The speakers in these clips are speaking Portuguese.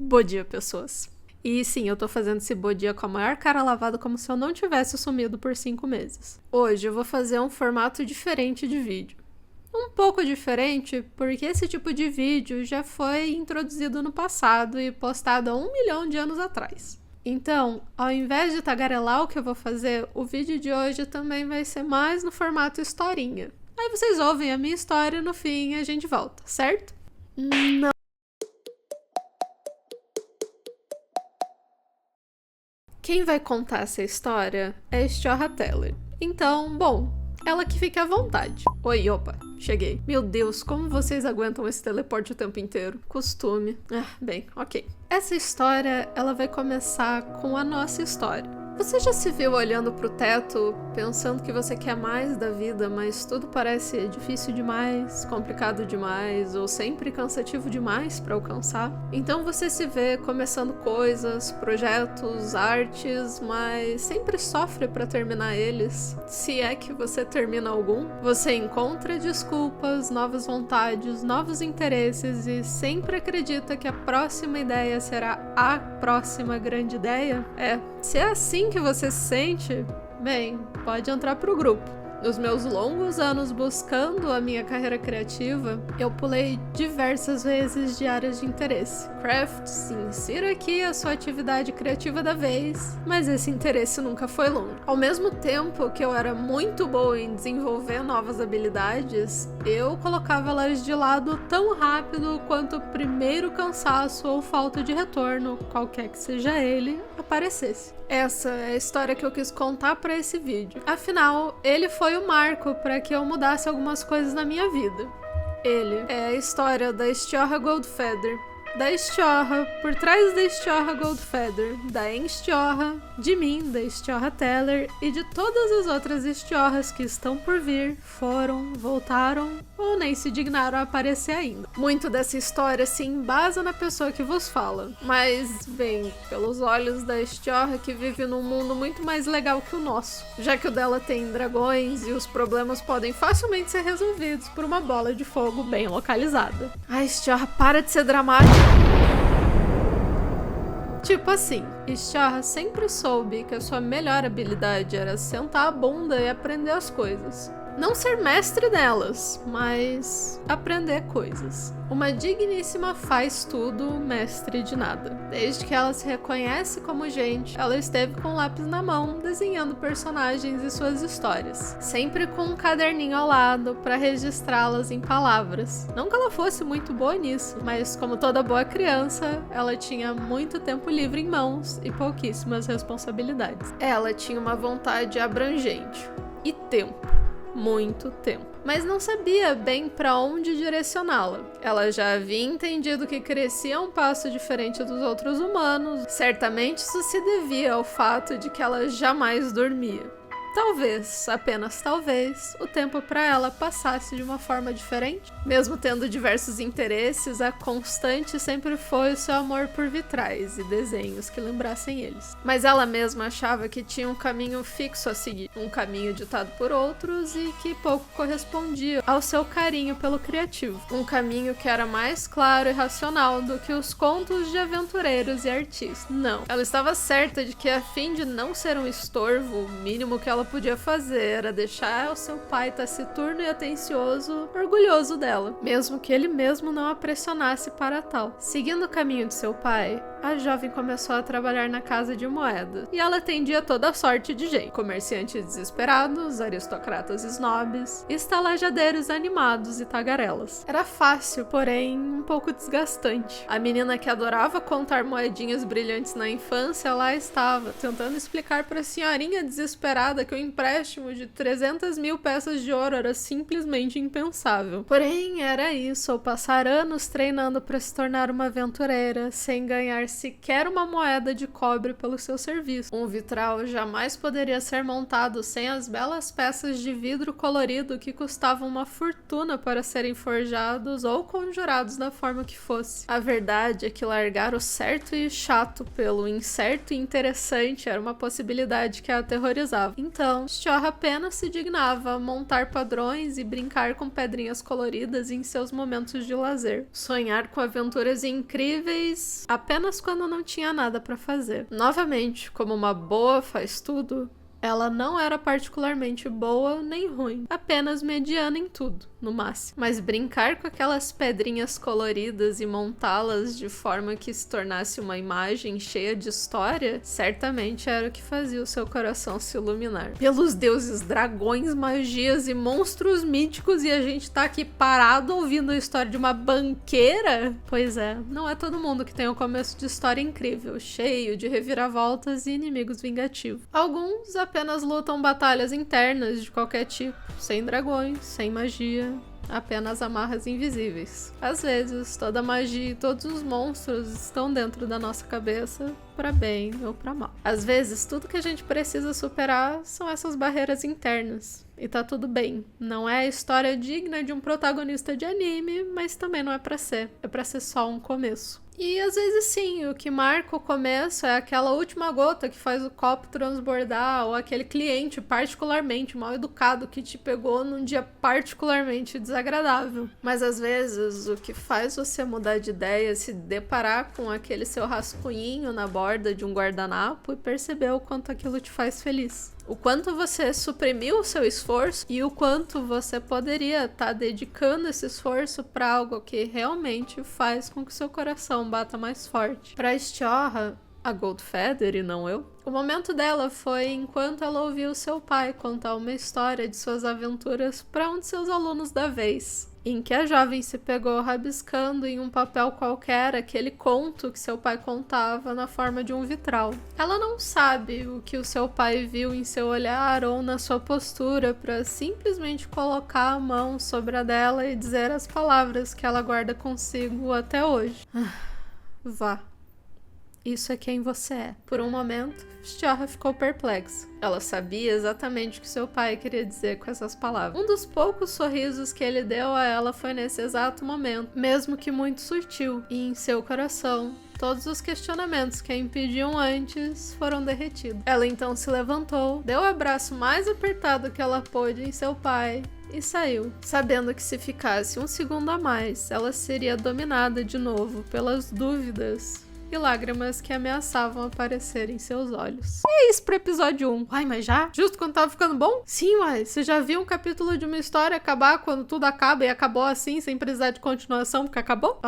Bom dia, pessoas. E sim, eu tô fazendo esse bom dia com a maior cara lavada como se eu não tivesse sumido por 5 meses. Hoje eu vou fazer um formato diferente de vídeo. Um pouco diferente porque esse tipo de vídeo já foi introduzido no passado e postado há 1 milhão de anos atrás. Então, ao invés de tagarelar o que eu vou fazer, o vídeo de hoje também vai ser mais no formato historinha. Aí vocês ouvem a minha história e no fim a gente volta, certo? Não. Quem vai contar essa história é Stjorra Teller. Então, bom, ela que fique à vontade. Oi, opa, cheguei. Meu Deus, como vocês aguentam esse teleporte o tempo inteiro? Costume. Bem, ok. Essa história, ela vai começar com a nossa história. Você já se viu olhando pro teto, pensando que você quer mais da vida, mas tudo parece difícil demais, complicado demais ou sempre cansativo demais para alcançar? Então você se vê começando coisas, projetos, artes, mas sempre sofre para terminar eles. Se é que você termina algum, você encontra desculpas, novas vontades, novos interesses e sempre acredita que a próxima ideia será a próxima grande ideia? Se é assim que você se sente, bem, pode entrar pro grupo. Nos meus longos anos buscando a minha carreira criativa, eu pulei diversas vezes de áreas de interesse. Crafts, insira aqui a sua atividade criativa da vez, mas esse interesse nunca foi longo. Ao mesmo tempo que eu era muito boa em desenvolver novas habilidades, eu colocava elas de lado tão rápido quanto o primeiro cansaço ou falta de retorno, qualquer que seja ele, aparecesse. Essa é a história que eu quis contar para esse vídeo. Afinal, ele foi o marco para que eu mudasse algumas coisas na minha vida. Ele é a história da Stjorra Goldfeather. Da Stjorra, por trás da Stjorra Goldfeather, da Stjorra, de mim, da Stjorra Teller e de todas as outras Stjorras que estão por vir, foram, voltaram ou nem se dignaram a aparecer ainda. Muito dessa história se embasa na pessoa que vos fala, mas, bem, pelos olhos da Stjorra que vive num mundo muito mais legal que o nosso, já que o dela tem dragões e os problemas podem facilmente ser resolvidos por uma bola de fogo bem localizada. Ai, Stjorra, para de ser dramática. Tipo assim, Stjorra sempre soube que a sua melhor habilidade era sentar a bunda e aprender as coisas. Não ser mestre delas, mas aprender coisas. Uma digníssima faz tudo, mestre de nada. Desde que ela se reconhece como gente, ela esteve com o lápis na mão, desenhando personagens e suas histórias. Sempre com um caderninho ao lado para registrá-las em palavras. Não que ela fosse muito boa nisso, mas como toda boa criança, ela tinha muito tempo livre em mãos e pouquíssimas responsabilidades. Ela tinha uma vontade abrangente e tempo. Muito tempo, mas não sabia bem para onde direcioná-la. Ela já havia entendido que crescia a um passo diferente dos outros humanos. Certamente isso se devia ao fato de que ela jamais dormia. Talvez, apenas talvez, o tempo para ela passasse de uma forma diferente. Mesmo tendo diversos interesses, a constante sempre foi o seu amor por vitrais e desenhos que lembrassem eles. Mas ela mesma achava que tinha um caminho fixo a seguir, um caminho ditado por outros e que pouco correspondia ao seu carinho pelo criativo. Um caminho que era mais claro e racional do que os contos de aventureiros e artistas. Não, ela estava certa de que, a fim de não ser um estorvo, o mínimo que ela podia fazer era deixar o seu pai taciturno e atencioso orgulhoso dela, mesmo que ele mesmo não a pressionasse para tal. Seguindo o caminho de seu pai, a jovem começou a trabalhar na casa de moeda, e ela atendia toda sorte de gente: comerciantes desesperados, aristocratas snobs, estalajadeiros animados e tagarelas. Era fácil, porém um pouco desgastante. A menina que adorava contar moedinhas brilhantes na infância lá estava, tentando explicar para a senhorinha desesperada que o empréstimo de 300 mil peças de ouro era simplesmente impensável. Porém, era isso, ou passar anos treinando para se tornar uma aventureira, sem ganhar sequer uma moeda de cobre pelo seu serviço. Um vitral jamais poderia ser montado sem as belas peças de vidro colorido que custavam uma fortuna para serem forjados ou conjurados da forma que fosse. A verdade é que largar o certo e o chato pelo incerto e interessante era uma possibilidade que a aterrorizava. Então, Stjorr apenas se dignava a montar padrões e brincar com pedrinhas coloridas em seus momentos de lazer. Sonhar com aventuras incríveis apenas quando não tinha nada para fazer. Novamente, como uma boa faz tudo, ela não era particularmente boa nem ruim, apenas mediana em tudo, no máximo. Mas brincar com aquelas pedrinhas coloridas e montá-las de forma que se tornasse uma imagem cheia de história, certamente era o que fazia o seu coração se iluminar. Pelos deuses, dragões, magias e monstros míticos, e a gente tá aqui parado ouvindo a história de uma banqueira? Pois é, não é todo mundo que tem um começo de história incrível, cheio de reviravoltas e inimigos vingativos. Alguns apenas lutam batalhas internas de qualquer tipo, sem dragões, sem magia, apenas amarras invisíveis. Às vezes, toda a magia e todos os monstros estão dentro da nossa cabeça, para bem ou para mal. Às vezes, tudo que a gente precisa superar são essas barreiras internas. E tá tudo bem. Não é a história digna de um protagonista de anime, mas também não é pra ser. É pra ser só um começo. E às vezes sim, o que marca o começo é aquela última gota que faz o copo transbordar, ou aquele cliente particularmente mal educado que te pegou num dia particularmente desagradável. Mas às vezes o que faz você mudar de ideia é se deparar com aquele seu rascunhinho na borda de um guardanapo e perceber o quanto aquilo te faz feliz. O quanto você suprimiu o seu esforço e o quanto você poderia estar dedicando esse esforço para algo que realmente faz com que seu coração bata mais forte. Para Stjorr, a Goldfeather e não eu, o momento dela foi enquanto ela ouviu seu pai contar uma história de suas aventuras para um de seus alunos da vez, em que a jovem se pegou rabiscando em um papel qualquer aquele conto que seu pai contava na forma de um vitral. Ela não sabe o que o seu pai viu em seu olhar ou na sua postura para simplesmente colocar a mão sobre a dela e dizer as palavras que ela guarda consigo até hoje. Vá. Isso é quem você é. Por um momento, Stjorr ficou perplexa. Ela sabia exatamente o que seu pai queria dizer com essas palavras. Um dos poucos sorrisos que ele deu a ela foi nesse exato momento, mesmo que muito sutil, e em seu coração, todos os questionamentos que a impediam antes foram derretidos. Ela então se levantou, deu o abraço mais apertado que ela pôde em seu pai e saiu, sabendo que se ficasse um segundo a mais, ela seria dominada de novo pelas dúvidas e lágrimas que ameaçavam aparecer em seus olhos. E é isso pro episódio 1. Uai, mas já? Justo quando tava ficando bom? Sim, uai. Você já viu um capítulo de uma história acabar quando tudo acaba e acabou assim, sem precisar de continuação, porque acabou?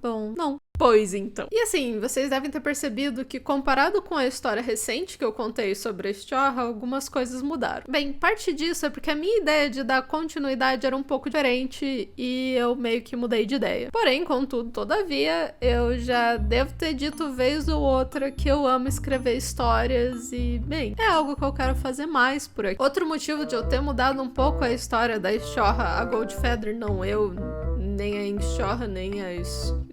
Bom, não. Pois então. E assim, vocês devem ter percebido que comparado com a história recente que eu contei sobre a Stjorr, algumas coisas mudaram. Bem, parte disso é porque a minha ideia de dar continuidade era um pouco diferente e eu meio que mudei de ideia. Porém, contudo, todavia, eu já devo ter dito vez ou outra que eu amo escrever histórias e, bem, é algo que eu quero fazer mais por aqui. Outro motivo de eu ter mudado um pouco a história da Stjorr, a Goldfeather, não eu, nem a Stjorr, nem a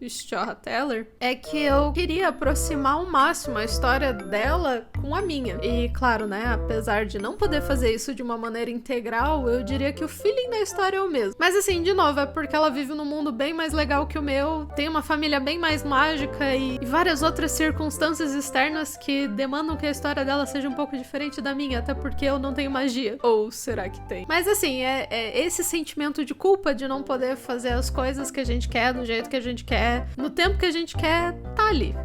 Stjorr Teller, é que eu queria aproximar ao máximo a história dela com a minha. E claro, né, apesar de não poder fazer isso de uma maneira integral, eu diria que o feeling da história é o mesmo. Mas assim, de novo, é porque ela vive num mundo bem mais legal que o meu, tem uma família bem mais mágica e várias outras circunstâncias externas que demandam que a história dela seja um pouco diferente da minha, até porque eu não tenho magia. Ou será que tem? Mas assim, é esse sentimento de culpa de não poder fazer as coisas que a gente quer, do jeito que a gente quer, no tempo que a gente quer, tá ali.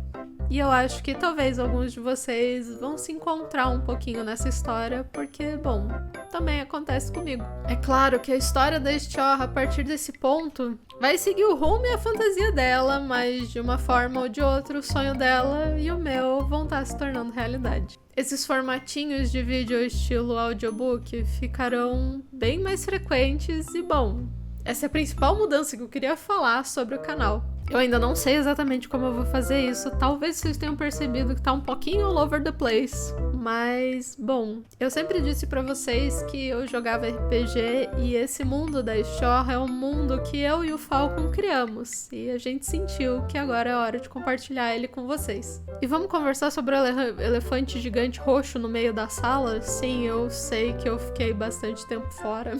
E eu acho que talvez alguns de vocês vão se encontrar um pouquinho nessa história, porque, bom, também acontece comigo. É claro que a história da Stjorr, a partir desse ponto, vai seguir o rumo e a fantasia dela, mas de uma forma ou de outra, o sonho dela e o meu vão estar se tornando realidade. Esses formatinhos de vídeo estilo audiobook ficarão bem mais frequentes e, bom, essa é a principal mudança que eu queria falar sobre o canal. Eu ainda não sei exatamente como eu vou fazer isso, talvez vocês tenham percebido que tá um pouquinho all over the place, Mas, bom, eu sempre disse pra vocês que eu jogava RPG e esse mundo da Storra é um mundo que eu e o Falcon criamos. E a gente sentiu que agora é hora de compartilhar ele com vocês. E vamos conversar sobre o elefante gigante roxo no meio da sala? Sim, eu sei que eu fiquei bastante tempo fora.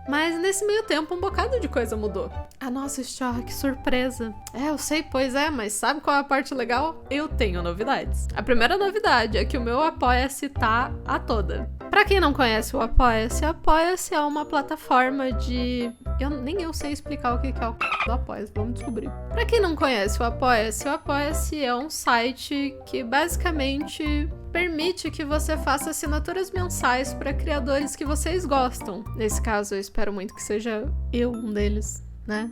Mas nesse meio tempo um bocado de coisa mudou. A nossa Storra, que surpresa. Eu sei, pois é, mas sabe qual é a parte legal? Eu tenho novidades. A primeira novidade é que o meu Apoia-se tá a toda. Pra quem não conhece o Apoia-se é uma plataforma de... Nem eu sei explicar o que é o do Apoia-se, vamos descobrir. Pra quem não conhece o Apoia-se é um site que basicamente permite que você faça assinaturas mensais para criadores que vocês gostam. Nesse caso, eu espero muito que seja eu um deles, né?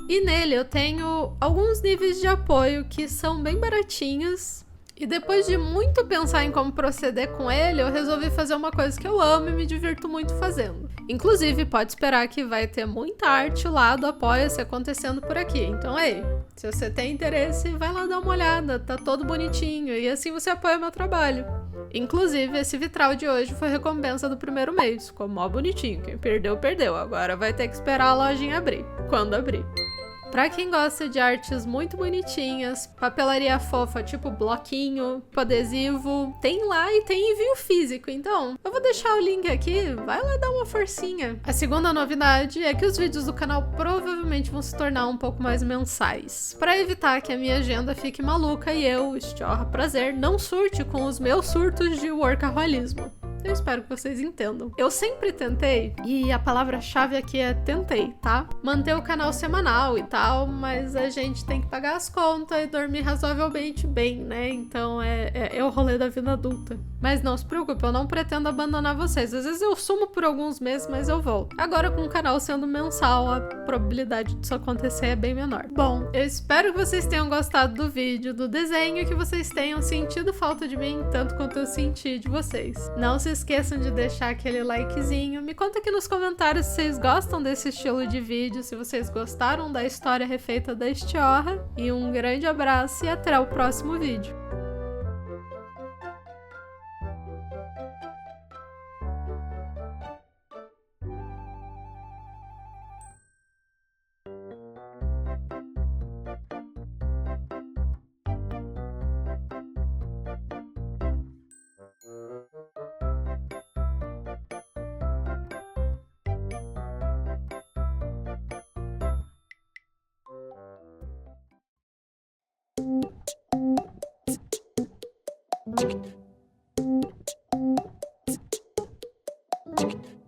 E nele eu tenho alguns níveis de apoio que são bem baratinhos. E depois de muito pensar em como proceder com ele, eu resolvi fazer uma coisa que eu amo e me divirto muito fazendo. Inclusive, pode esperar que vai ter muita arte lá do Apoia-se acontecendo por aqui. Então, se você tem interesse, vai lá dar uma olhada, tá todo bonitinho. E assim você apoia meu trabalho. Inclusive, esse vitral de hoje foi recompensa do primeiro mês. Ficou mó bonitinho. Quem perdeu, perdeu. Agora vai ter que esperar a lojinha abrir. Quando abrir. Pra quem gosta de artes muito bonitinhas, papelaria fofa, tipo bloquinho, adesivo, tem lá e tem envio físico. Então, eu vou deixar o link aqui, vai lá dar uma forcinha. A segunda novidade é que os vídeos do canal provavelmente vão se tornar um pouco mais mensais, pra evitar que a minha agenda fique maluca e eu, Storra Prazer, não surte com os meus surtos de workaholismo. Eu espero que vocês entendam. Eu sempre tentei, e a palavra-chave aqui é tentei, tá? Manter o canal semanal e tal, mas a gente tem que pagar as contas e dormir razoavelmente bem, né? Então é o rolê da vida adulta. Mas não se preocupe, eu não pretendo abandonar vocês. Às vezes eu sumo por alguns meses, mas eu volto. Agora com o canal sendo mensal, a probabilidade disso acontecer é bem menor. Bom, eu espero que vocês tenham gostado do vídeo, do desenho, e que vocês tenham sentido falta de mim tanto quanto eu senti de vocês. Não se esqueçam de deixar aquele likezinho. Me conta aqui nos comentários se vocês gostam desse estilo de vídeo, se vocês gostaram da história refeita da Storra. E um grande abraço e até o próximo vídeo. Thank you.